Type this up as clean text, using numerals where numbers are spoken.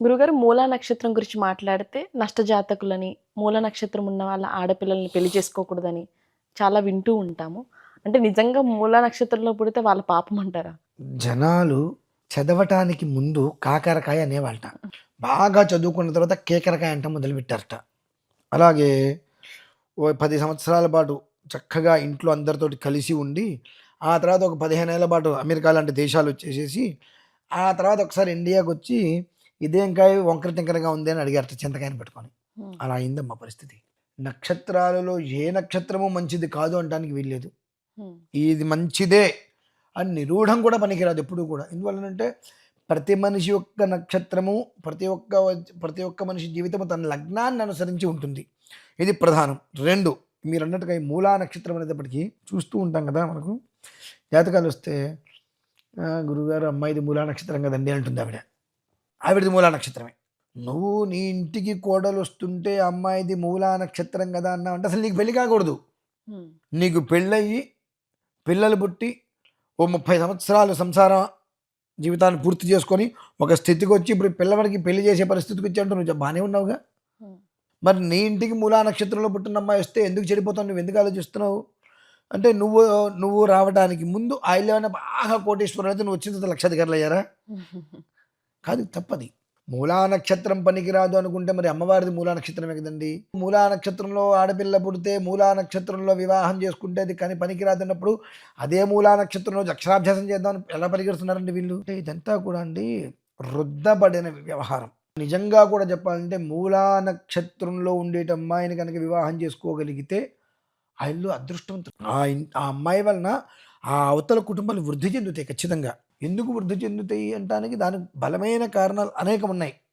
గురుగారు మూలా నక్షత్రం గురించి మాట్లాడితే నష్టజాతకులని, మూల నక్షత్రం ఉన్న వాళ్ళ ఆడపిల్లల్ని పెళ్లి చేసుకోకూడదని చాలా వింటూ ఉంటాము. అంటే నిజంగా మూలా నక్షత్రంలో పుడితే వాళ్ళ పాపం అంటారా? జనాలు చదవటానికి ముందు కాకరకాయ అనేవాళ్ళట. బాగా చదువుకున్న తర్వాత కేకరకాయ అంట మొదలుపెట్టారట. అలాగే ఓ 10 సంవత్సరాల పాటు చక్కగా ఇంట్లో అందరితోటి కలిసి ఉండి, ఆ తర్వాత ఒక 15 ఏళ్ల పాటు అమెరికా లాంటి దేశాలు వచ్చేసేసి, ఆ తర్వాత ఒకసారి ఇండియాకొచ్చి, "ఇదేం కాయ వంకర టింకరగా ఉంది" అని అడిగారట చింతకాయని పట్టుకొని. హ్మ్. అలా అయిందమ్మా పరిస్థితి. నక్షత్రాలలో ఏ నక్షత్రము మంచిది కాదు అనటానికి వీల్లేదు. హ్మ్. ఇది మంచిదే అని నిరూఢం కూడా పనికిరాదు ఎప్పుడూ కూడా. ఎందువల్లనంటే ప్రతి మనిషి యొక్క నక్షత్రము, ప్రతి ఒక్క మనిషి జీవితము తన లగ్నాన్ని అనుసరించి ఉంటుంది. ఇది ప్రధానం. 2 మీరన్నట్టుగా ఈ మూలా నక్షత్రం అనేటప్పటికి చూస్తూ ఉంటాం కదా! మనకు జాతకాలొస్తే గురువుగారు అమ్మాయిది మూలా నక్షత్రం కదండీ అంటుంది ఆవిడ. ఆవిడది మూలా నక్షత్రమే. నువ్వు నీ ఇంటికి కోడలొస్తుంటే అమ్మాయిది మూలా నక్షత్రం కదా అన్నావంటే అసలు నీకు పెళ్లి కాకూడదు. హ్మ్. నీకు పెళ్ళయ్యి, పిల్లలు పుట్టి, ఓ 30 సంవత్సరాలు సంసార జీవితాన్ని పూర్తి చేసుకొని, ఒక స్థితికొచ్చి ఇప్పుడు పిల్లవాడికి పెళ్లి చేసే పరిస్థితికొచ్చావంటే నువ్వు బానే ఉన్నావుగా. హ్మ్. మరి నీ ఇంటికి మూలా నక్షత్రంలో పుట్టిన అమ్మాయి వస్తే ఎందుకు చెడిపోతావు? నువ్వెందుకు ఆలోచిస్తున్నావు? అంటే నువ్వు రావడానికి ముందు ఆళ్ళేమన్నా బాగా కోటీశ్వరులైతే నువ్వు వచ్చిన తర్వాత లక్షాధికారులయ్యారా? కాదు, తప్పది. మూలా నక్షత్రం పనికిరాదు అనుకుంటే మరి అమ్మవారిది మూలా నక్షత్రమే కదండీ! మూలా నక్షత్రంలో ఆడపిల్ల పుడితే మూలా నక్షత్రంలో వివాహం చేసుకుంటే అది కానీ పనికిరాదన్నప్పుడు అదే మూలా నక్షత్రంలో అక్షరాభ్యాసం చేద్దామని ఎలా పరిగెడుతున్నారండి వీళ్ళు? అంటే ఇదంతా కూడా అండి రుద్దబడిన వ్యవహారం. నిజంగా కూడా చెప్పాలంటే మూలా నక్షత్రంలో ఉండేటి అమ్మాయిని గనక వివాహం చేసుకోగలిగితే ఆ ఇల్లు అదృష్టవంతులు. ఆ అమ్మాయి వలన ఆ అవతల కుటుంబాలు వృద్ధి చెందుతాయి ఖచ్చితంగా. ఎందుకు వృద్ధి చెందుతాయి అంటానికి దానికి బలమైన కారణాలు అనేకమున్నాయి.